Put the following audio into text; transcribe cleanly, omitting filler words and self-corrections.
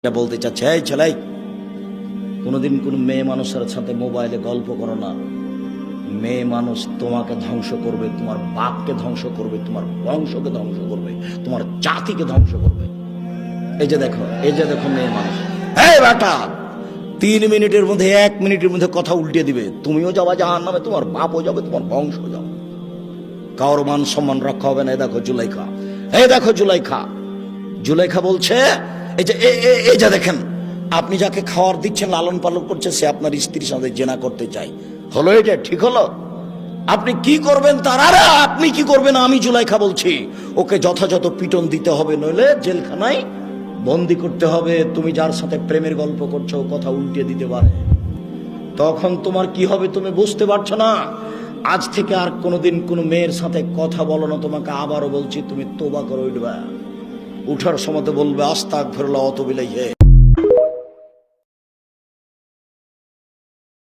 এটা বলতে চাচ্ছে, এই ছেলাই, কোনোদিন কোনো মেয়ে মানুষের সাথে মোবাইলে গল্প করো না। মেয়ে মানুষ তোমাকে ধ্বংস করবে, তোমার বাপকে ধ্বংস করবে, তোমার বংশকে ধ্বংস করবে, তোমার জাতিকে ধ্বংস করবে। এই যে দেখো মেয়ে মানুষ, এই বেটা 3 মিনিটের মধ্যে 1 মিনিটের মধ্যে কথা উল্টে দিবে। তুমিও যাবা জাহান্নামে, তোমার বাপও যাবে, তোমার বংশ যাবে, কারোর মান সম্মান রক্ষা হবে না। এই দেখো জুলাইখা, জুলাইখা বলছে, এই যে দেখেন, আপনি যাকে খাওয়ার দিচ্ছেন, লালন পালন করছে, সে আপনার স্ত্রীর সাথে জেনা করতে চায়। হলো এটা ঠিক হলো? আপনি কি করবেন তার? আরে আপনি কি করবেন? আমি জুলাইখা বলছি, ওকে যথাযথ পিটন দিতে হবে, নইলে জেলখানায় বন্দি করতে হবে। তুমি যার সাথে প্রেমের গল্প করছো, কথা উল্টে দিতে পারে, তখন তোমার কি হবে তুমি বুঝতে পারছো না। আজ থেকে আর কোনোদিন কোনো মেয়ের সাথে কথা বলো না। তোমাকে আবারও বলছি, তুমি তোবা করে উঠবা, উঠার সময় বলবে আস্তাগফিরুল্লাহ ওয়া আতুবু ইলাইহি।